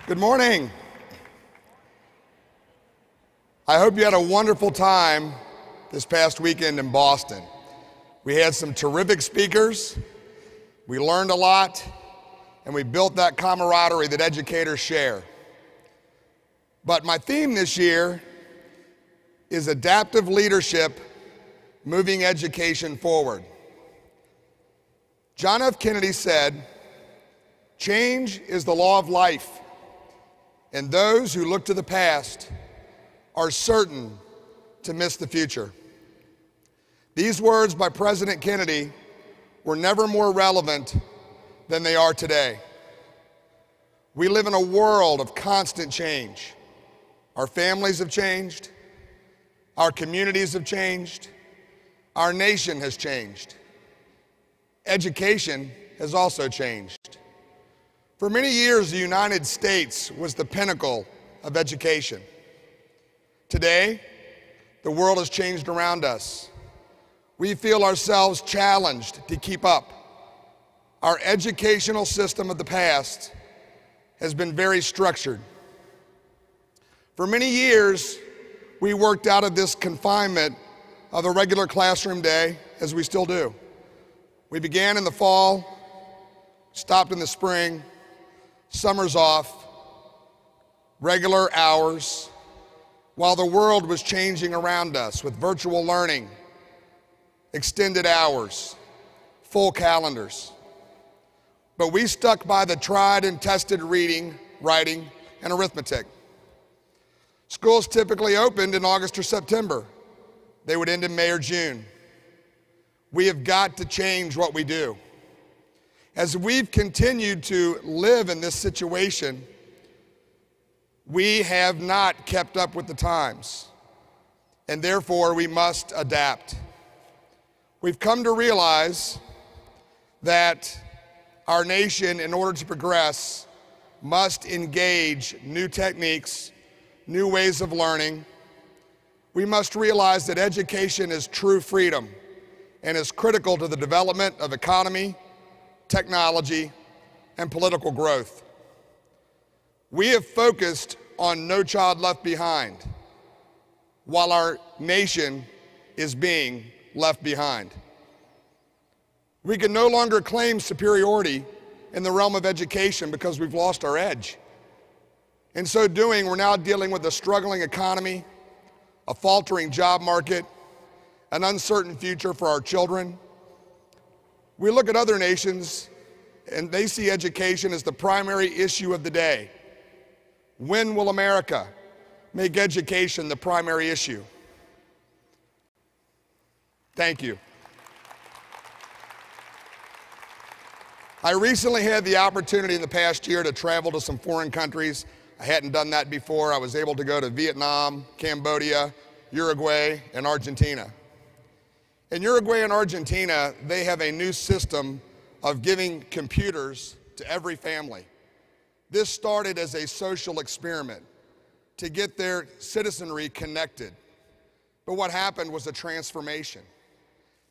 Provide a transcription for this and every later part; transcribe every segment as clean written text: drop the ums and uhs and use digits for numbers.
Good morning. I hope you had a wonderful time this past weekend in Boston. We had some terrific speakers, we learned a lot, and we built that camaraderie that educators share. But my theme this year is adaptive leadership, moving education forward. John F. Kennedy said, "Change is the law of life, and those who look to the past are certain to miss the future." These words by President Kennedy were never more relevant than they are today. We live in a world of constant change. Our families have changed, our communities have changed, our nation has changed. Education has also changed. For many years, the United States was the pinnacle of education. Today, the world has changed around us. We feel ourselves challenged to keep up. Our educational system of the past has been very structured. For many years, we worked out of this confinement of a regular classroom day, as we still do. We began in the fall, stopped in the spring, summers off, regular hours, while the world was changing around us with virtual learning, extended hours, full calendars. But we stuck by the tried and tested reading, writing, and arithmetic. Schools typically opened in August or September. They would end in May or June. We have got to change what we do. As we've continued to live in this situation, we have not kept up with the times, and therefore we must adapt. We've come to realize that our nation, in order to progress, must engage new techniques, new ways of learning. We must realize that education is true freedom and is critical to the development of economy, technology, and political growth. We have focused on No Child Left Behind, while our nation is being left behind. We can no longer claim superiority in the realm of education because we've lost our edge. In so doing, we're now dealing with a struggling economy, a faltering job market, an uncertain future for our children. We look at other nations and they see education as the primary issue of the day. When will America make education the primary issue? Thank you. I recently had the opportunity in the past year to travel to some foreign countries. I hadn't done that before. I was able to go to Vietnam, Cambodia, Uruguay, and Argentina. In Uruguay and Argentina, they have a new system of giving computers to every family. This started as a social experiment to get their citizenry connected. But what happened was a transformation.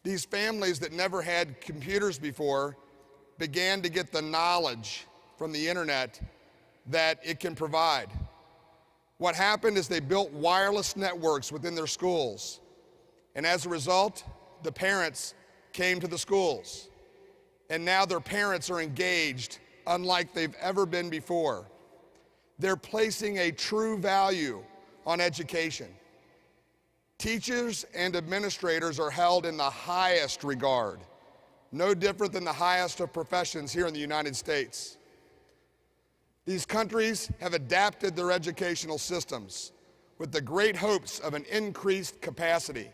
These families that never had computers before began to get the knowledge from the internet that it can provide. What happened is they built wireless networks within their schools. And as a result, the parents came to the schools. And now their parents are engaged unlike they've ever been before. They're placing a true value on education. Teachers and administrators are held in the highest regard, no different than the highest of professions here in the United States. These countries have adapted their educational systems with the great hopes of an increased capacity.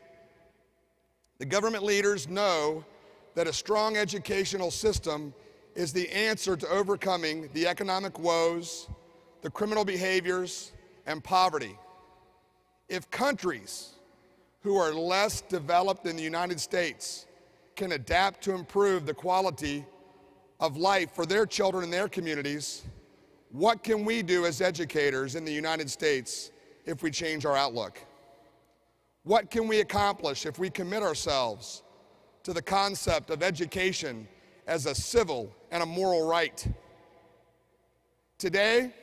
The government leaders know that a strong educational system is the answer to overcoming the economic woes, the criminal behaviors, and poverty. If countries who are less developed than the United States can adapt to improve the quality of life for their children and their communities, what can we do as educators in the United States if we change our outlook? What can we accomplish if we commit ourselves to the concept of education as a civil and a moral right? Today,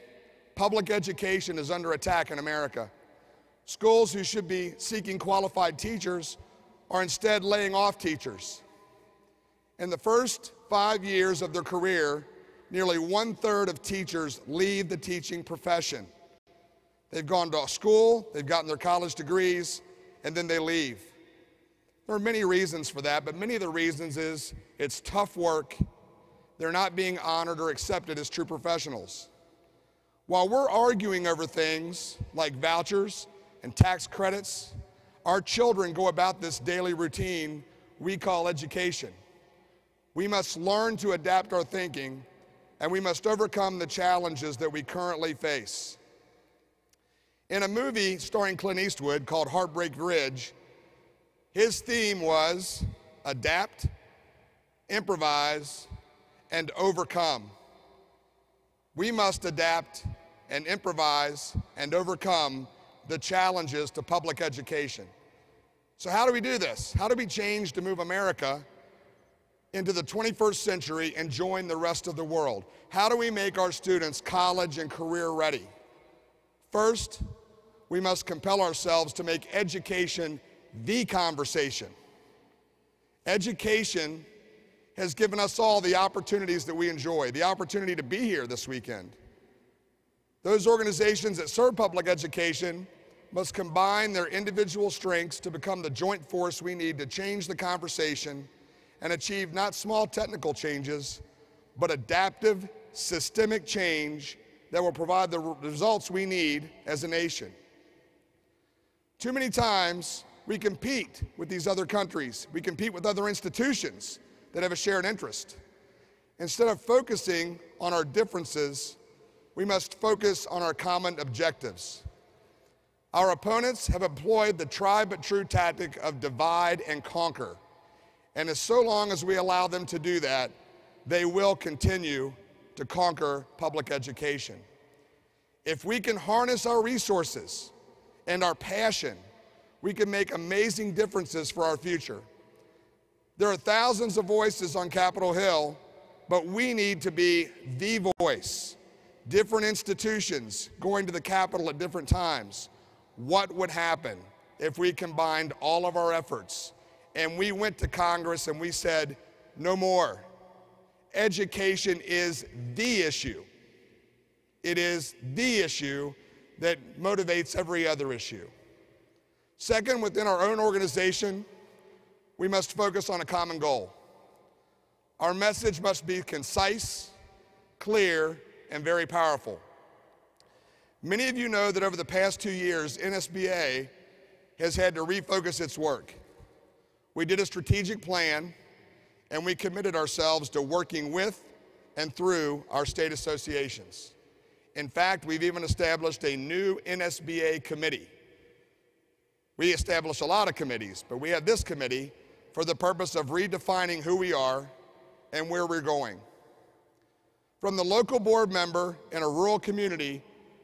public education is under attack in America. Schools who should be seeking qualified teachers are instead laying off teachers. In the first 5 years of their career, nearly 1/3 of teachers leave the teaching profession. They've gone to school, they've gotten their college degrees, and then they leave. There are many reasons for that, but many of the reasons is it's tough work. They're not being honored or accepted as true professionals. While we're arguing over things like vouchers and tax credits, our children go about this daily routine we call education. We must learn to adapt our thinking, and we must overcome the challenges that we currently face. In a movie starring Clint Eastwood called Heartbreak Ridge, his theme was adapt, improvise, and overcome. We must adapt and improvise and overcome the challenges to public education. So how do we do this? How do we change to move America into the 21st century and join the rest of the world? How do we make our students college and career ready? First, we must compel ourselves to make education the conversation. Education has given us all the opportunities that we enjoy, the opportunity to be here this weekend. Those organizations that serve public education must combine their individual strengths to become the joint force we need to change the conversation and achieve not small technical changes, but adaptive, systemic change that will provide the results we need as a nation. Too many times, we compete with these other countries. We compete with other institutions that have a shared interest. Instead of focusing on our differences, we must focus on our common objectives. Our opponents have employed the tried but true tactic of divide and conquer. And as so long as we allow them to do that, they will continue to conquer public education. If we can harness our resources and our passion, we can make amazing differences for our future. There are thousands of voices on Capitol Hill, but we need to be the voice. Different institutions going to the Capitol at different times. What would happen if we combined all of our efforts and we went to Congress and we said, no more. Education is the issue. It is the issue that motivates every other issue. Second, within our own organization, we must focus on a common goal. Our message must be concise, clear, and very powerful. Many of you know that over the past 2 years, NSBA has had to refocus its work. We did a strategic plan, and we committed ourselves to working with and through our state associations. In fact, we've even established a new NSBA committee. We established a lot of committees, but we have this committee for the purpose of redefining who we are and where we're going. From the local board member in a rural community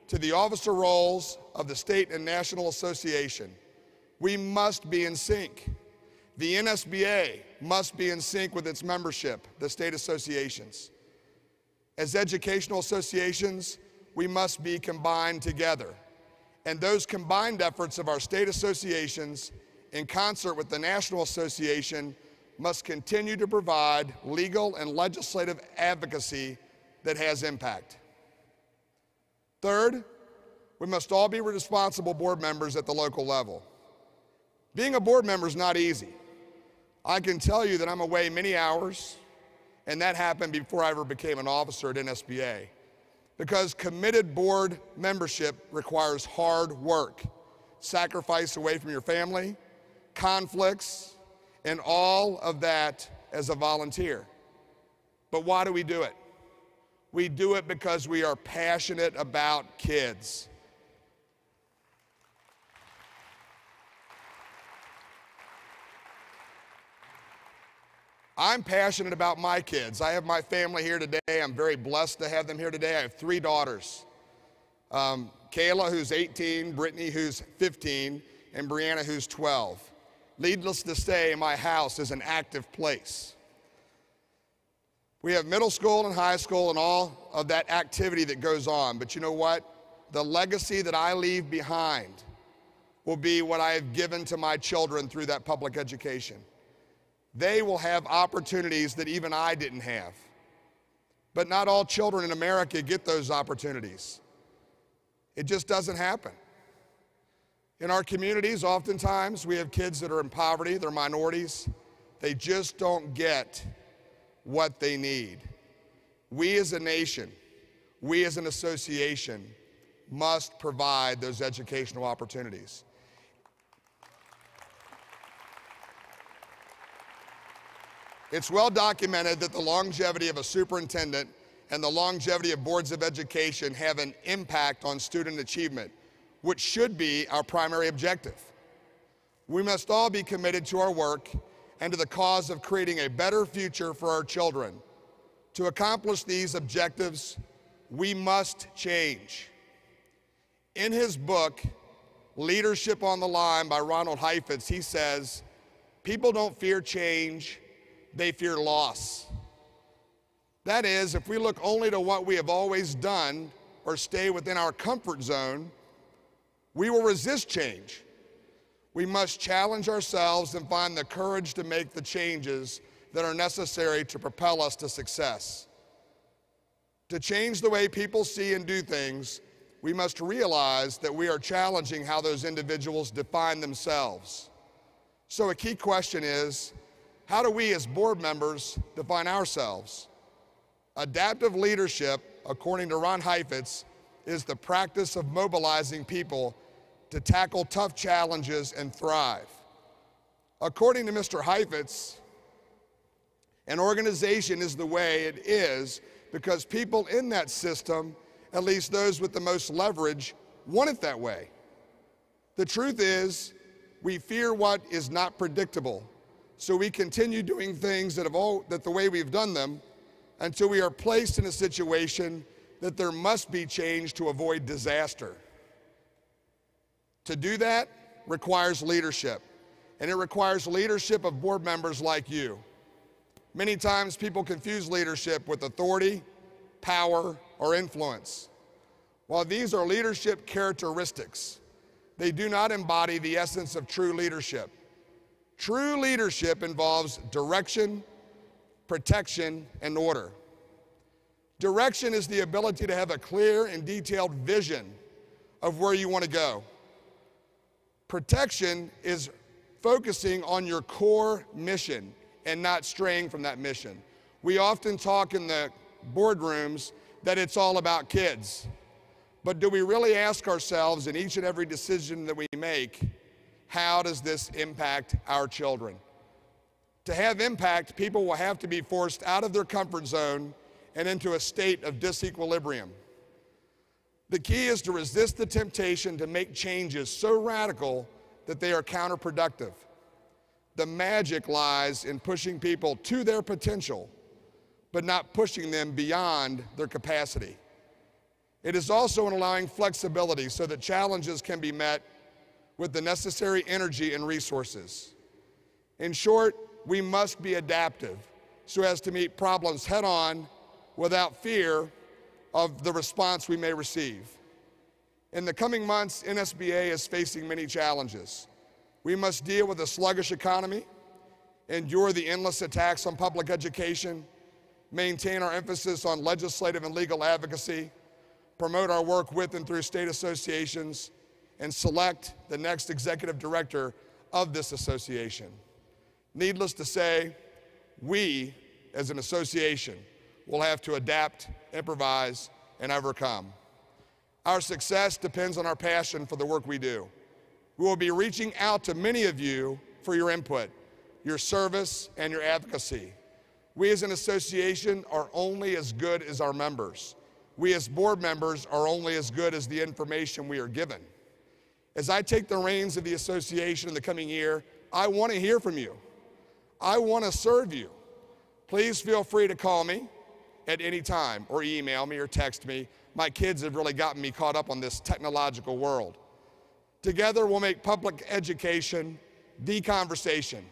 to the officer roles of the state and national association, we must be in sync. The NSBA must be in sync with its membership, the state associations. As educational associations, we must be combined together. And those combined efforts of our state associations, in concert with the National Association, must continue to provide legal and legislative advocacy that has impact. Third, we must all be responsible board members at the local level. Being a board member is not easy. I can tell you that I'm away many hours, and that happened before I ever became an officer at NSBA. Because committed board membership requires hard work, sacrifice away from your family, conflicts, and all of that as a volunteer. But why do we do it? We do it because we are passionate about kids. I'm passionate about my kids. I have my family here today. I'm very blessed to have them here today. I have 3 daughters. Kayla, who's 18, Brittany, who's 15, and Brianna, who's 12. Needless to say, my house is an active place. We have middle school and high school and all of that activity that goes on. But you know what? the legacy that I leave behind will be what I have given to my children through that public education. They will have opportunities that even I didn't have. But not all children in America get those opportunities. It just doesn't happen. In our communities, oftentimes, we have kids that are in poverty, they're minorities. They just don't get what they need. We as a nation, we as an association, must provide those educational opportunities. It's well documented that the longevity of a superintendent and the longevity of boards of education have an impact on student achievement, which should be our primary objective. We must all be committed to our work and to the cause of creating a better future for our children. To accomplish these objectives, we must change. In his book, Leadership on the Line by Ronald Heifetz, he says, people don't fear change, they fear loss. That is, if we look only to what we have always done or stay within our comfort zone, we will resist change. We must challenge ourselves and find the courage to make the changes that are necessary to propel us to success. To change the way people see and do things, we must realize that we are challenging how those individuals define themselves. So a key question is, how do we as board members define ourselves? Adaptive leadership, according to Ron Heifetz, is the practice of mobilizing people to tackle tough challenges and thrive. According to Mr. Heifetz, an organization is the way it is because people in that system, at least those with the most leverage, want it that way. The truth is, we fear what is not predictable, so we continue doing things that the way we've done them until we are placed in a situation that there must be change to avoid disaster. To do that requires leadership, and it requires leadership of board members like you. Many times people confuse leadership with authority, power, or influence. While these are leadership characteristics, they do not embody the essence of true leadership. True leadership involves direction, protection, and order. Direction is the ability to have a clear and detailed vision of where you want to go. Protection is focusing on your core mission and not straying from that mission. We often talk in the boardrooms that it's all about kids. But do we really ask ourselves in each and every decision that we make, how does this impact our children? To have impact, people will have to be forced out of their comfort zone and into a state of disequilibrium. The key is to resist the temptation to make changes so radical that they are counterproductive. The magic lies in pushing people to their potential, but not pushing them beyond their capacity. It is also in allowing flexibility so that challenges can be met with the necessary energy and resources. In short, we must be adaptive so as to meet problems head-on without fear of the response we may receive. In the coming months, NSBA is facing many challenges. We must deal with a sluggish economy, endure the endless attacks on public education, maintain our emphasis on legislative and legal advocacy, promote our work with and through state associations, and select the next executive director of this association. Needless to say, we, as an association, will have to adapt, improvise, and overcome. Our success depends on our passion for the work we do. We will be reaching out to many of you for your input, your service, and your advocacy. We as an association are only as good as our members. We as board members are only as good as the information we are given. As I take the reins of the association in the coming year, I want to hear from you. I want to serve you. Please feel free to call me at any time or email me or text me. My kids have really gotten me caught up on this technological world. Together, we'll make public education the conversation.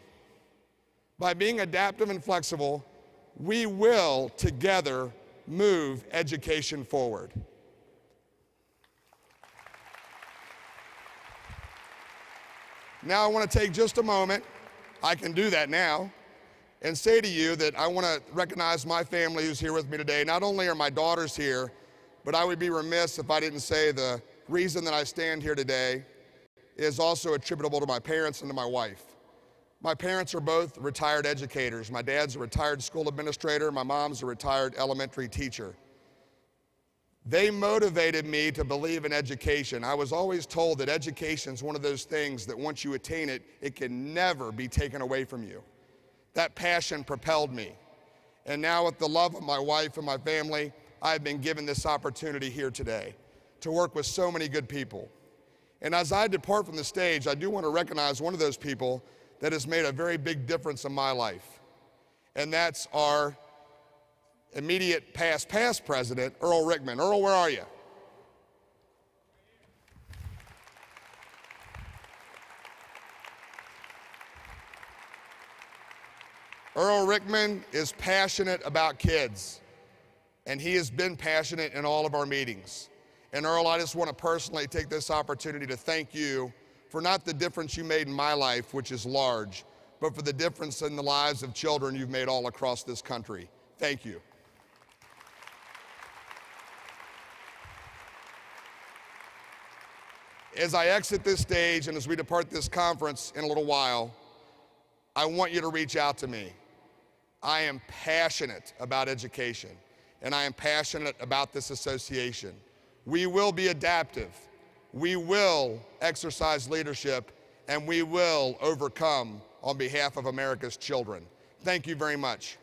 By being adaptive and flexible, we will together move education forward. Now I want to take just a moment, I can do that now, and say to you that I want to recognize my family who's here with me today. Not only are my daughters here, but I would be remiss if I didn't say the reason that I stand here today is also attributable to my parents and to my wife. My parents are both retired educators. My dad's a retired school administrator. My mom's a retired elementary teacher. They motivated me to believe in education. I was always told that education is one of those things that once you attain it, it can never be taken away from you. That passion propelled me. And now with the love of my wife and my family, I've been given this opportunity here today to work with so many good people. And as I depart from the stage, I do want to recognize one of those people that has made a very big difference in my life. And that's our immediate past president, Earl Rickman. Earl, where are you? Earl Rickman is passionate about kids, and he has been passionate in all of our meetings. And Earl, I just want to personally take this opportunity to thank you for not the difference you made in my life, which is large, but for the difference in the lives of children you've made all across this country. Thank you. As I exit this stage and as we depart this conference in a little while, I want you to reach out to me. I am passionate about education, and I am passionate about this association. We will be adaptive. We will exercise leadership, and we will overcome on behalf of America's children. Thank you very much.